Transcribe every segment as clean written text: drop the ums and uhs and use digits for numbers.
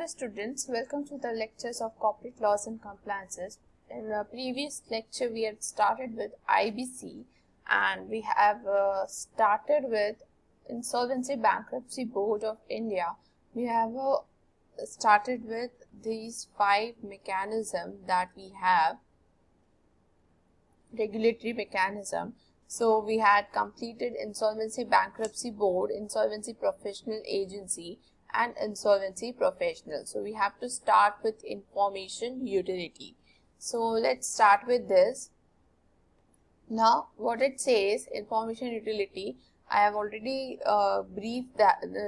students, welcome to the lectures of corporate laws and compliances. In the previous lecture we had started with IBC and we have started with Insolvency Bankruptcy Board of India. We have started with these 5 mechanisms that we have, regulatory mechanism. So we had completed Insolvency Bankruptcy Board, Insolvency Professional Agency and Insolvency Professional. So we have to start with information utility. So let's start with this. Now what it says, information utility, I have already briefed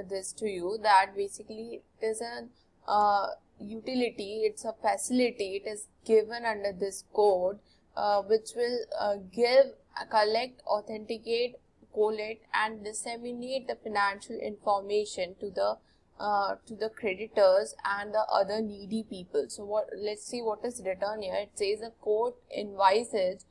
this to you, that basically it is a utility, it's a facility, it is given under this code which will give, collect, authenticate, collate and disseminate the financial information to the creditors and the other needy people. So let's see what is written here. It says the court advises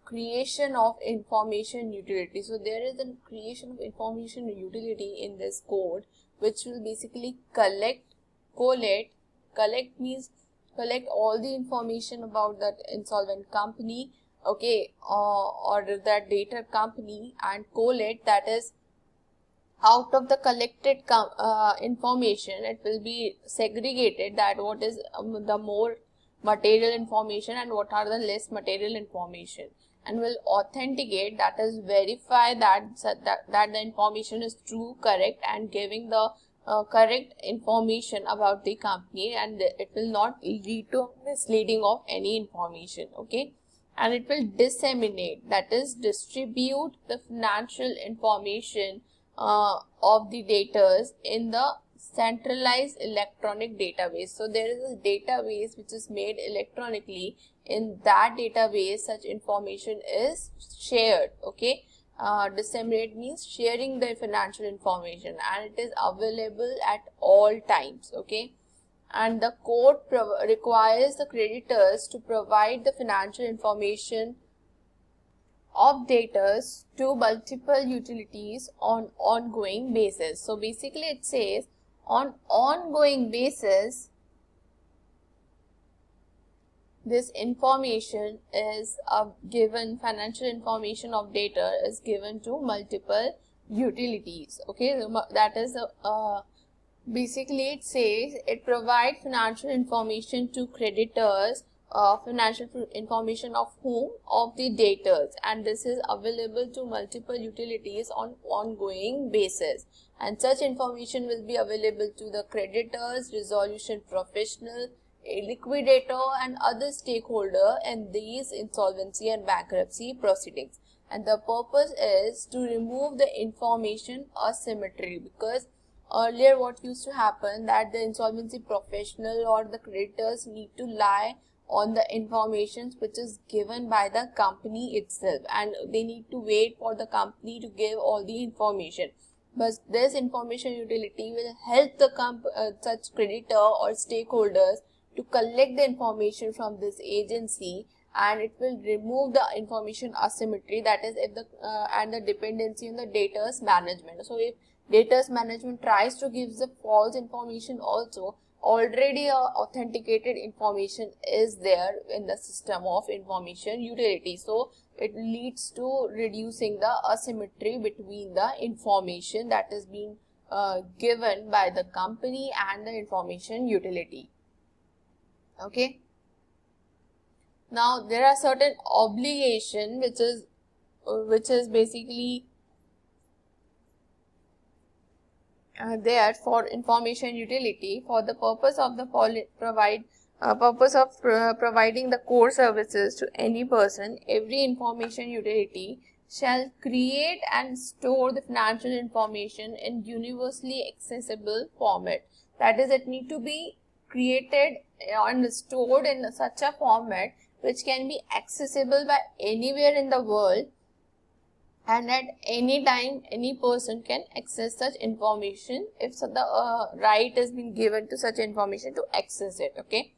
creation of information utility. So there is a creation of information utility in this code which will basically collect, collate. Collect means collect all the information about that insolvent company, okay, or that debtor company, and collate, that is out of the collected information it will be segregated, that what is the more material information and what are the less material information, and will authenticate, that is verify that the information is true, correct, and giving the correct information about the company, and it will not lead to misleading of any information, okay. And it will disseminate, that is distribute the financial information of the debtors in the centralized electronic database. So there is a database which is made electronically. In that database such information is shared, okay. Disseminate means sharing the financial information, and it is available at all times, okay. And the court requires the creditors to provide the financial information of debtors to multiple utilities on ongoing basis. So basically it says on ongoing basis this information is given, financial information of debtor is given to multiple utilities, okay. That is basically it says it provides financial information to creditors, financial information of whom? Of the debtors, and this is available to multiple utilities on ongoing basis, and such information will be available to the creditors, resolution professional, a liquidator and other stakeholder in these insolvency and bankruptcy proceedings. And the purpose is to remove the information asymmetry, because earlier what used to happen, that the insolvency professional or the creditors need to lie on the information which is given by the company itself, and they need to wait for the company to give all the information. But this information utility will help the such creditor or stakeholders to collect the information from this agency, and it will remove the information asymmetry, that is if the and the dependency on the debtors management. So if debtors management tries to give the false information also, already authenticated information is there in the system of information utility. So it leads to reducing the asymmetry between the information that is being given by the company and the information utility, okay. Now there are certain obligation which is basically there for information utility. For the purpose of the providing the core services to any person, every information utility shall create and store the financial information in universally accessible format. That is, it need to be created and stored in such a format which can be accessible by anywhere in the world, and at any time any person can access such information if the right has been given to such information to access it, okay.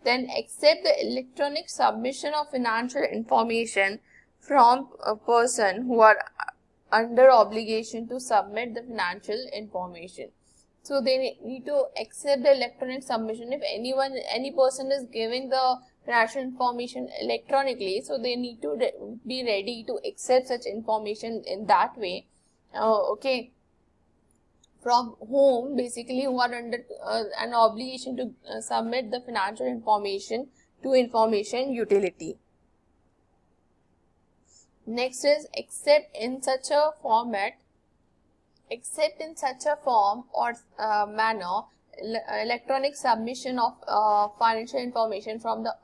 Then accept the electronic submission of financial information from a person who are under obligation to submit the financial information. So they need to accept the electronic submission. If any person is giving the financial information electronically, so they need to be ready to accept such information in that way. Okay, from whom basically who are under an obligation to submit the financial information to information utility. Next is accept in such a form or manner electronic submission of financial information from the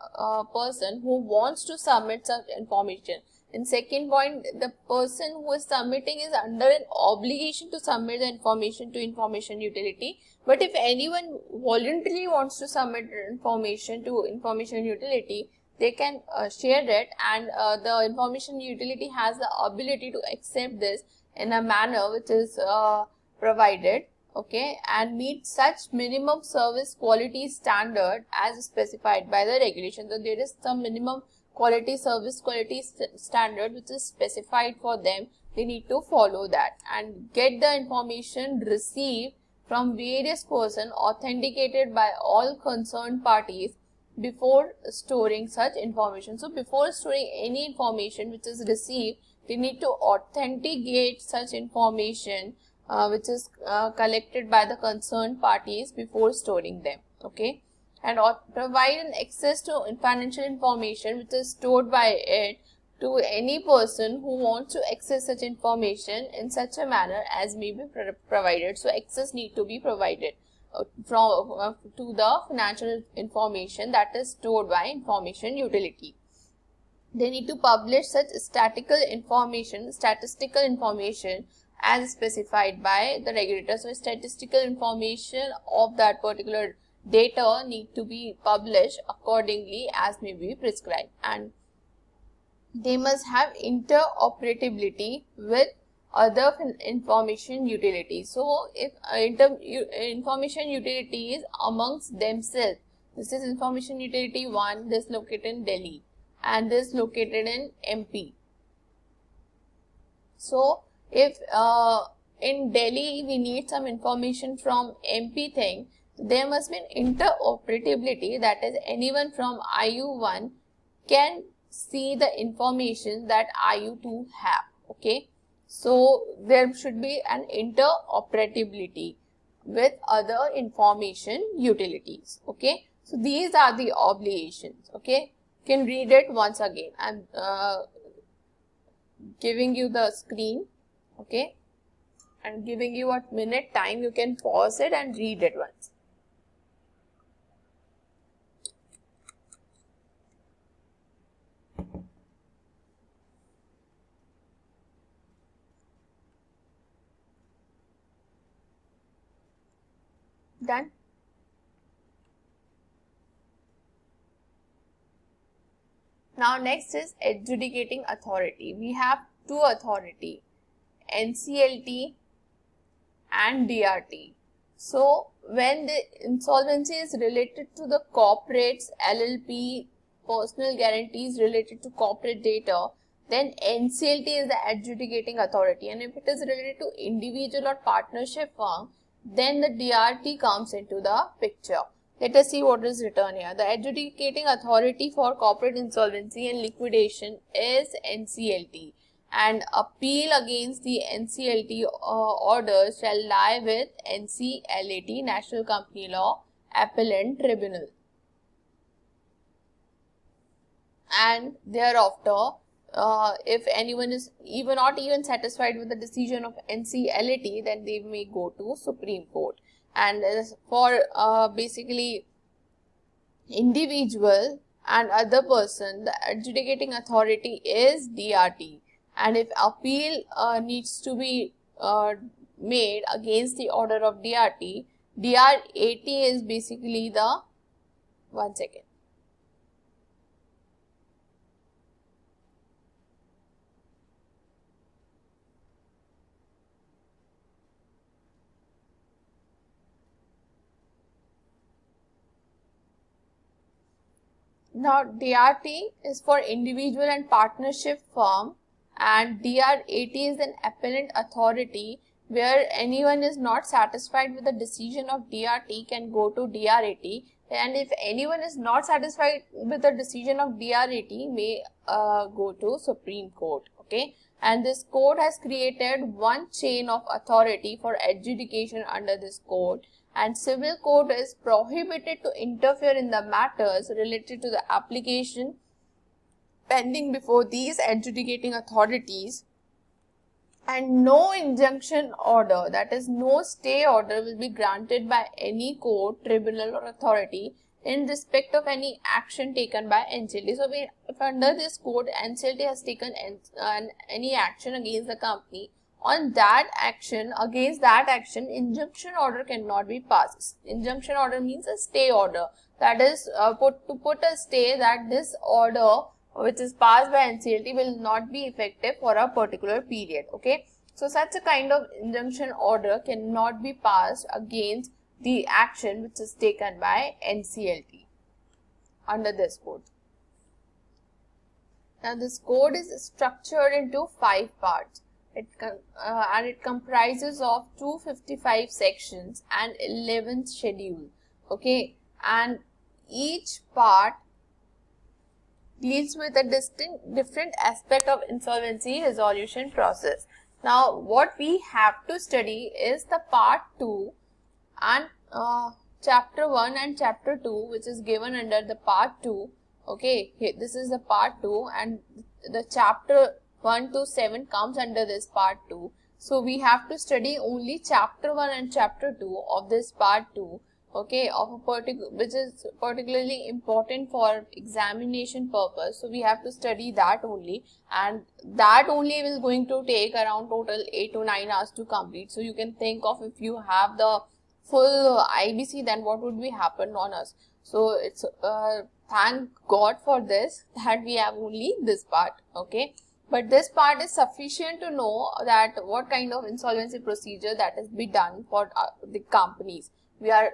person who wants to submit such information. In second point, the person who is submitting is under an obligation to submit the information to information utility. But if anyone voluntarily wants to submit information to information utility, they can share it, and the information utility has the ability to accept this in a manner which is provided, okay, and meet such minimum service quality standard as specified by the regulation. So there is some minimum service quality standard which is specified for them. They need to follow that and get the information received from various persons authenticated by all concerned parties before storing such information. So before storing any information which is received, they need to authenticate such information which is collected by the concerned parties before storing them, okay, and provide an access to financial information which is stored by it to any person who wants to access such information in such a manner as may be provided. So access need to be provided to the financial information that is stored by information utility. They need to publish such statistical information as specified by the regulator. So statistical information of that particular data need to be published accordingly as may be prescribed, and they must have interoperability with other information utilities. So if information utilities amongst themselves, this is information utility 1, this located in Delhi and this located in MP. So if in Delhi we need some information from MP thing, there must be an interoperability, that is anyone from IU1 can see the information that IU2 have, okay. So there should be an interoperability with other information utilities, okay. So these are the obligations, okay. You can read it once again. I'm giving you the screen, okay, and giving you a minute time. You can pause it and read it once. Done? Now next is adjudicating authority. We have two authority, NCLT and DRT. So when the insolvency is related to the corporates, LLP, personal guarantees related to corporate data, then NCLT is the adjudicating authority, and if it is related to individual or partnership firm, then the DRT comes into the picture. Let us see what is written here. The adjudicating authority for corporate insolvency and liquidation is NCLT, and appeal against the NCLT order shall lie with NCLAT, National Company Law Appellant Tribunal. And thereafter, if anyone is not even satisfied with the decision of NCLAT, then they may go to Supreme Court. And for basically individual and other person, the adjudicating authority is DRT. And if appeal needs to be made against the order of DRT, DRAT is basically the, one second. Now DRT is for individual and partnership firm, and DRAT is an appellant authority where anyone is not satisfied with the decision of DRT can go to DRAT, and if anyone is not satisfied with the decision of DRAT may go to Supreme Court. Okay, and this court has created one chain of authority for adjudication under this court, and civil court is prohibited to interfere in the matters related to the application pending before these adjudicating authorities, and no injunction order, that is no stay order, will be granted by any court, tribunal or authority in respect of any action taken by NCLT. So if under this code NCLT has taken any action against the company, on that action, against that action, injunction order cannot be passed. Injunction order means a stay order, that is put a stay that this order which is passed by NCLT will not be effective for a particular period. Okay, so such a kind of injunction order cannot be passed against the action which is taken by NCLT under this code. Now this code is structured into 5 parts. And it comprises of 255 sections and 11 schedules. Okay, and each part deals with a different aspect of insolvency resolution process. Now what we have to study is the part 2 and chapter 1 and chapter 2, which is given under the part 2. Okay, here, this is the part 2 and the chapter 1 to 7 comes under this part 2. So we have to study only chapter 1 and chapter 2 of this part 2. Okay, of a which is particularly important for examination purpose. So we have to study that only, and that only will going to take around total 8 to 9 hours to complete. So you can think of, if you have the full IBC, then what would be happen on us. So it's thank God for this, that we have only this part. Okay, but this part is sufficient to know that what kind of insolvency procedure that is be done for the companies. We are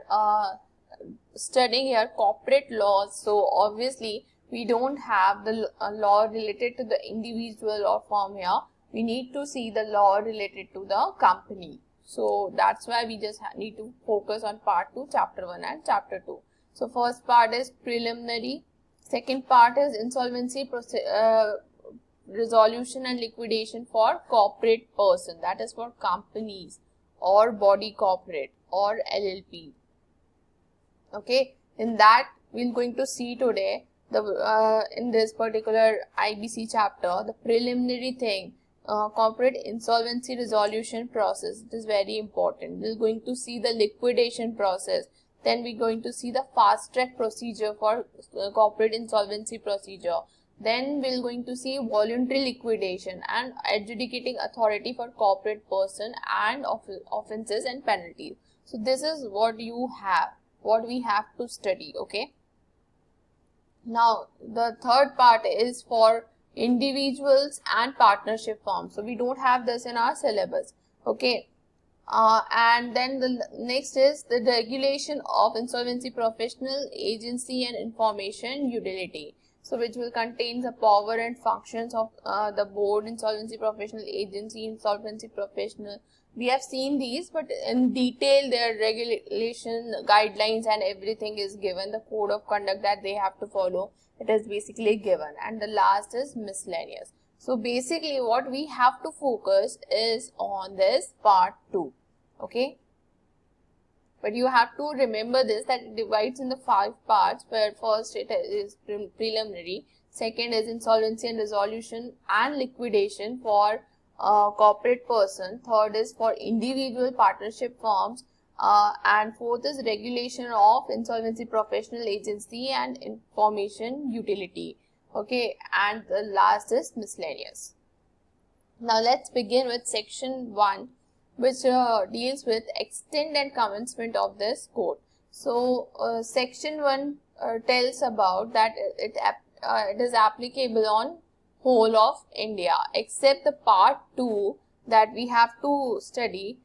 studying here corporate laws, so obviously we don't have the law related to the individual or firm here. We need to see the law related to the company. So that's why we just need to focus on part 2, chapter 1 and chapter 2. So first part is preliminary, second part is insolvency resolution and liquidation for corporate person, that is for companies or body corporate or LLP. Okay, in that we're going to see today the in this particular IBC chapter the preliminary thing, corporate insolvency resolution process. It is very important. We're going to see the liquidation process. Then we're going to see the fast track procedure for corporate insolvency procedure. Then we're going to see voluntary liquidation and adjudicating authority for corporate person and offenses and penalties. So this is what we have to study. Okay. Now the third part is for individuals and partnership firms. So we don't have this in our syllabus. Okay. And then the next is the regulation of insolvency professional agency and information utility. So which will contain the power and functions of the board, insolvency professional agency, insolvency professional. We have seen these, but in detail their regulation, guidelines and everything is given. The code of conduct that they have to follow, it is basically given. And the last is miscellaneous. So basically what we have to focus is on this part 2. Okay. But you have to remember this, that it divides in the 5 parts, where first it is preliminary, second is insolvency and resolution and liquidation for corporate person, third is for individual partnership firms, and fourth is regulation of insolvency professional agency and information utility. Okay, and the last is miscellaneous. Now let's begin with section 1, which deals with extent and commencement of this code. So section 1 tells about that it is applicable on whole of India, except the part 2 that we have to study,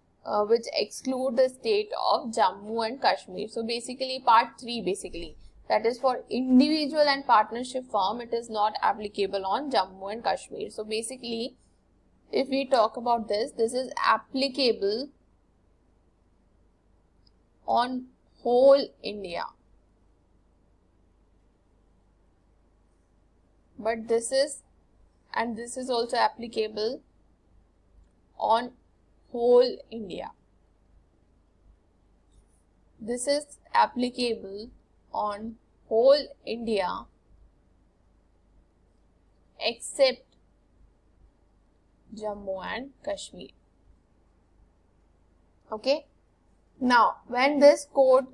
which exclude the state of Jammu and Kashmir. So basically part 3 basically, that is for individual and partnership firm, it is not applicable on Jammu and Kashmir. So basically if we talk about this, this is applicable on whole India. But this is also applicable on whole India. This is applicable on whole India except Jammu and Kashmir. Okay. Now, when this code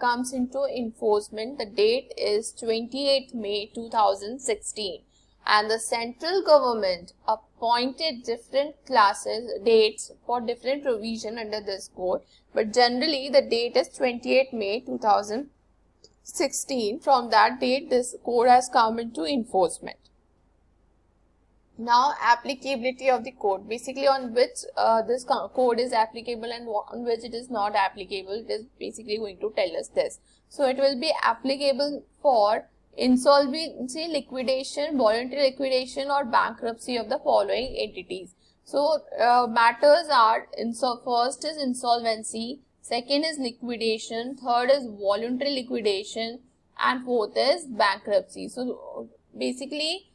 comes into enforcement, the date is 28th May 2016, and the central government appointed different dates for different provision under this code, but generally the date is 28th May 2016. From that date, this code has come into enforcement. Now, applicability of the code, basically on which this code is applicable and on which it is not applicable, it is basically going to tell us this. So, it will be applicable for insolvency, liquidation, voluntary liquidation or bankruptcy of the following entities. So, matters are, first is insolvency, second is liquidation, third is voluntary liquidation, and fourth is bankruptcy. So, basically,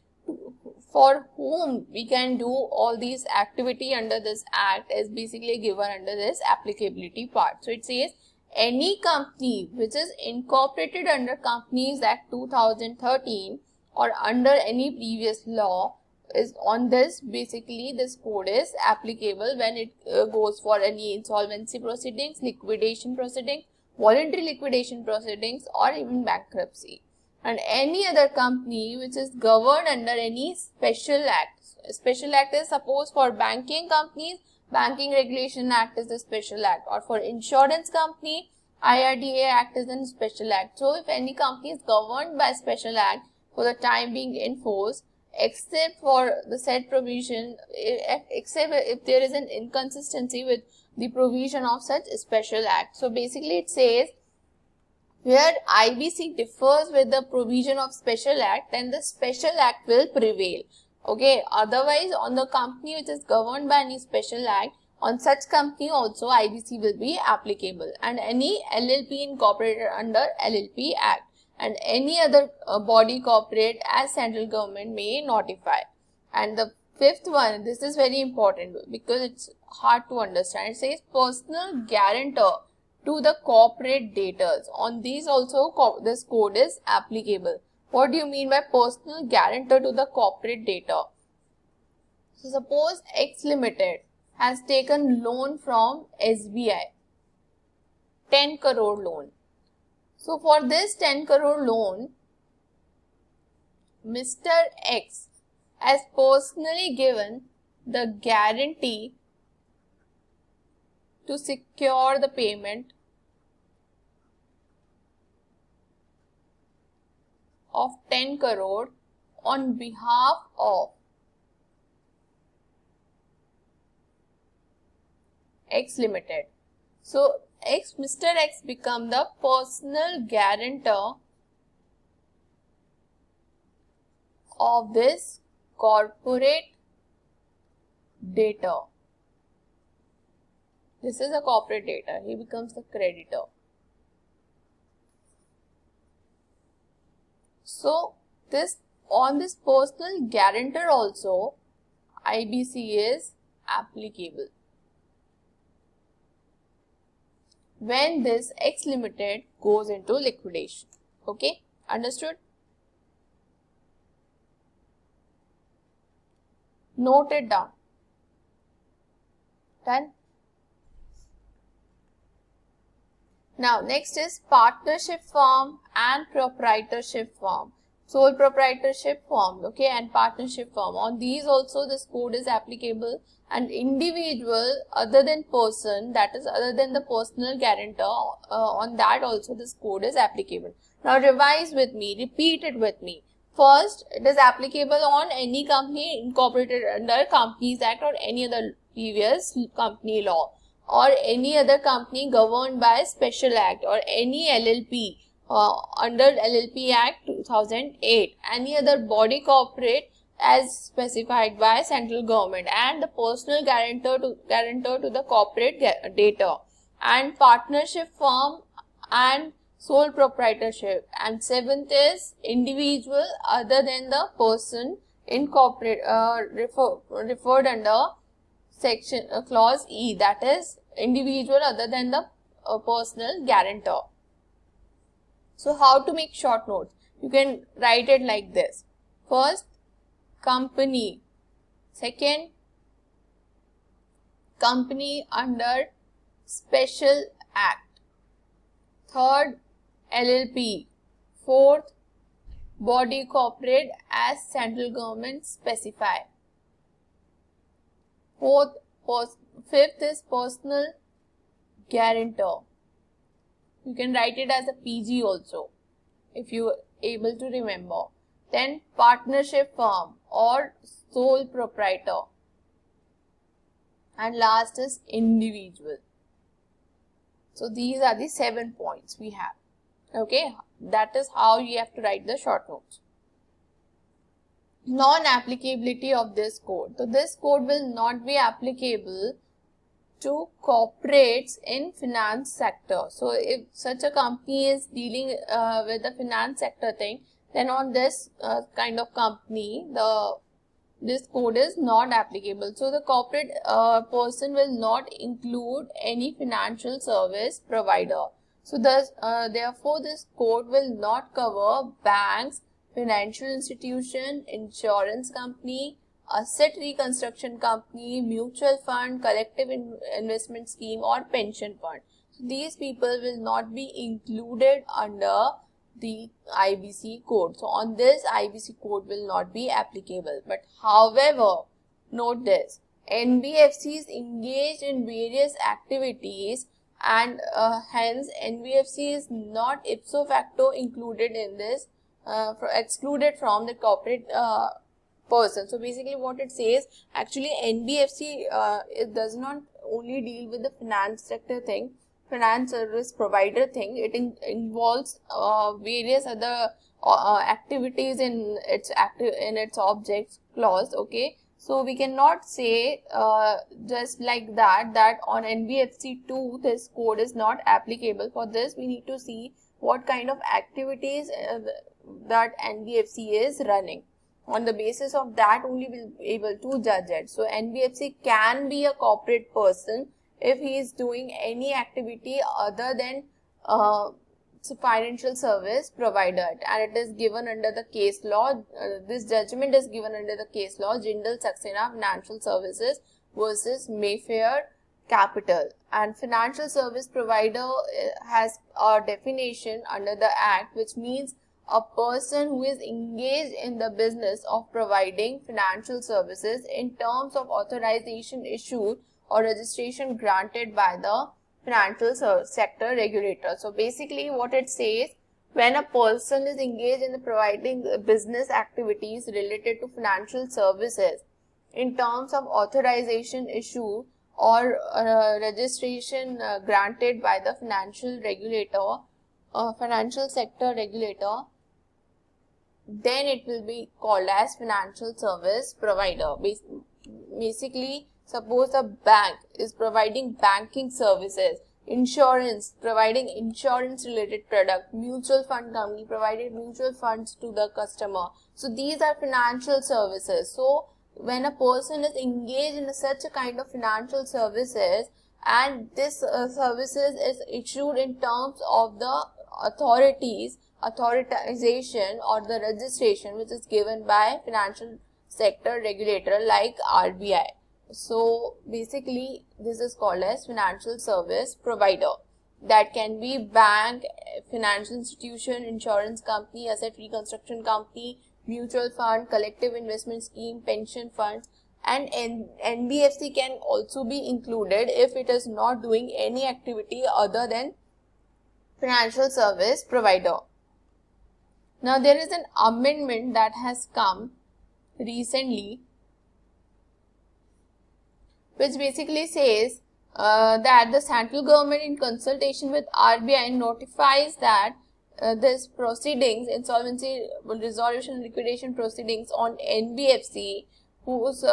for whom we can do all these activity under this act is basically given under this applicability part. So it says any company which is incorporated under Companies Act 2013 or under any previous law is on this, basically this code is applicable when it goes for any insolvency proceedings, liquidation proceedings, voluntary liquidation proceedings or even bankruptcy. And any other company which is governed under any special act. Special act is suppose for banking companies, Banking Regulation Act is a special act, or for insurance company, IRDA Act is a special act. So if any company is governed by special act for the time being enforced, except for the said provision, except if there is an inconsistency with the provision of such special act. So basically it says, where IBC differs with the provision of special act, then the special act will prevail. Okay, otherwise on the company which is governed by any special act, on such company also IBC will be applicable, and any LLP incorporated under LLP Act, and any other body corporate as central government may notify. And the fifth one, this is very important because it's hard to understand. It says personal guarantor to the corporate debtors. On these also this code is applicable. What do you mean by personal guarantor to the corporate debtor? So suppose X Limited has taken loan from SBI, 10 crore loan. So for this 10 crore loan, Mr. X has personally given the guarantee to secure the payment of 10 crore on behalf of X Limited. So Mr. X become the personal guarantor of this corporate debtor. This is a corporate debtor. He becomes the creditor. So on this personal guarantor also IBC is applicable when this X Limited goes into liquidation. Okay, understood? Note it down. Done? Now, next is partnership form and proprietorship form. Sole proprietorship form, okay, and partnership form. On these also this code is applicable, and individual other than person, that is other than the personal guarantor, on that also this code is applicable. Now revise with me, repeat it with me. First, it is applicable on any company incorporated under Companies Act or any other previous company law, or any other company governed by special act, or any LLP under LLP Act 2008, any other body corporate as specified by central government, and the personal guarantor to the corporate debtor, and partnership firm and sole proprietorship. And seventh is individual other than the person incorporate referred under section clause E, that is individual other than the personal guarantor. So how to make short notes? You can write it like this. First, company. Second, company under special act. Third, LLP. Fourth, body corporate as central government specify. Fifth is personal guarantor. You can write it as a PG also if you are able to remember. Then partnership firm or sole proprietor. And last is individual. So these are the 7 points we have. Okay, that is how you have to write the short notes. Non-applicability of this code. So this code will not be applicable to corporates in finance sector. So if such a company is dealing with the finance sector thing, then on this kind of company, this code is not applicable. So the corporate person will not include any financial service provider. So therefore this code will not cover banks, financial institution, insurance company, asset reconstruction company, mutual fund, collective investment scheme or pension fund. So these people will not be included under the IBC code. So on this, IBC code will not be applicable. But however, note this, NBFCs engaged in various activities and hence NBFC is not ipso facto included in this, excluded from the corporate person. So basically what it says, actually NBFC it does not only deal with the finance sector thing, finance service provider thing. It involves various other activities in its objects clause. Okay, so we cannot say just like that on NBFC 2 this code is not applicable. For this we need to see what kind of activities that NBFC is running. On the basis of that only we'll be able to judge it. So NBFC can be a corporate person if he is doing any activity other than financial service provider, and it is given under the case law. This judgment is given under the case law Jindal Saxena Financial Services versus Mayfair Capital. And financial service provider has a definition under the act, which means a person who is engaged in the business of providing financial services in terms of authorization issued or registration granted by the financial sector regulator. So basically what it says, when a person is engaged in the providing business activities related to financial services in terms of authorization issued or registration granted by the financial regulator, financial sector regulator, then it will be called as financial service provider. Basically, suppose a bank is providing banking services, insurance, providing insurance related product, mutual fund company provided mutual funds to the customer. So these are financial services. So when a person is engaged in such a kind of financial services, and this services is issued in terms of the authorization or the registration which is given by financial sector regulator like RBI. So basically this is called as financial service provider. That can be bank, financial institution, insurance company, asset reconstruction company, mutual fund, collective investment scheme, pension fund, and NBFC can also be included if it is not doing any activity other than financial service provider. Now there is an amendment that has come recently which basically says that the central government in consultation with RBI notifies that this proceedings, insolvency resolution liquidation proceedings on NBFC, whose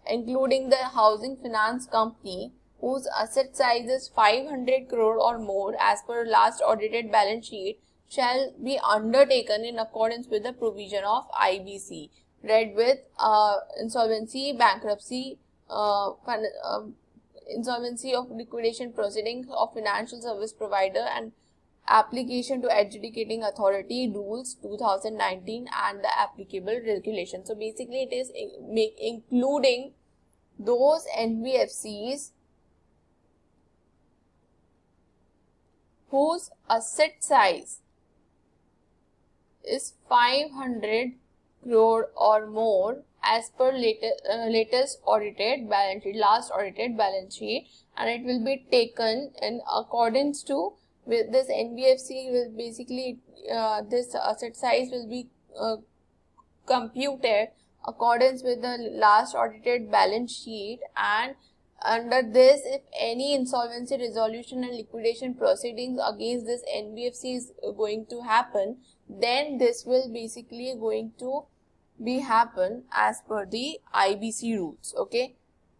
including the housing finance company, whose asset size is 500 crore or more as per last audited balance sheet, shall be undertaken in accordance with the provision of IBC. Read with insolvency, bankruptcy, insolvency of liquidation proceedings of financial service provider and application to adjudicating authority rules 2019 and the applicable regulations. So basically it is including those NBFCs whose asset size is 500 crore or more as per latest audited balance sheet, last audited balance sheet, and it will be taken in accordance to with this NBFC will basically this asset size will be computed accordance with the last audited balance sheet, and under this, if any insolvency resolution and liquidation proceedings against this NBFC is going to happen, then this will basically going to be happen as per the IBC rules. Okay,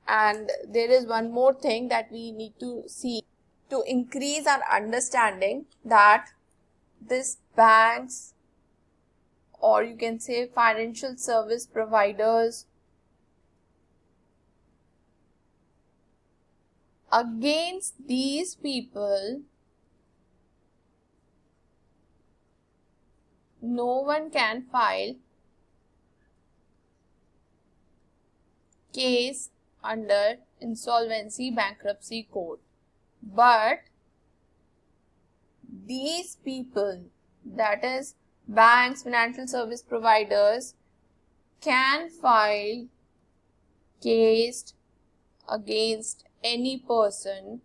and there is one more thing that we need to see to increase our understanding, that this banks, or you can say financial service providers, against these people no one can file case under insolvency bankruptcy code, but these people, that is banks, financial service providers, can file case against any person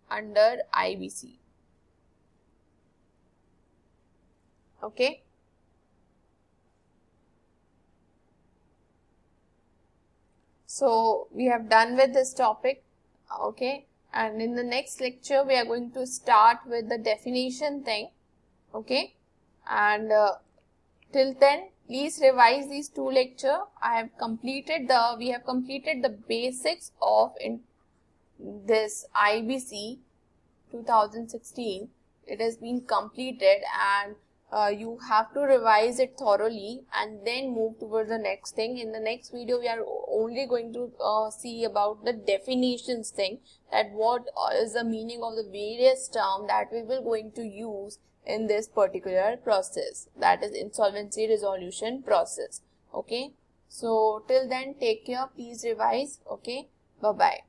under IBC. Okay. So we have done with this topic. Okay, and in the next lecture we are going to start with the definition thing. Okay, and till then please revise these two lectures. We have completed the basics of this IBC 2016. It has been completed, and you have to revise it thoroughly and then move towards the next thing. In the next video we are only going to see about the definitions thing, that what is the meaning of the various terms that we will going to use in this particular process, that is insolvency resolution process. Okay, so till then take care, please revise. Okay, bye bye.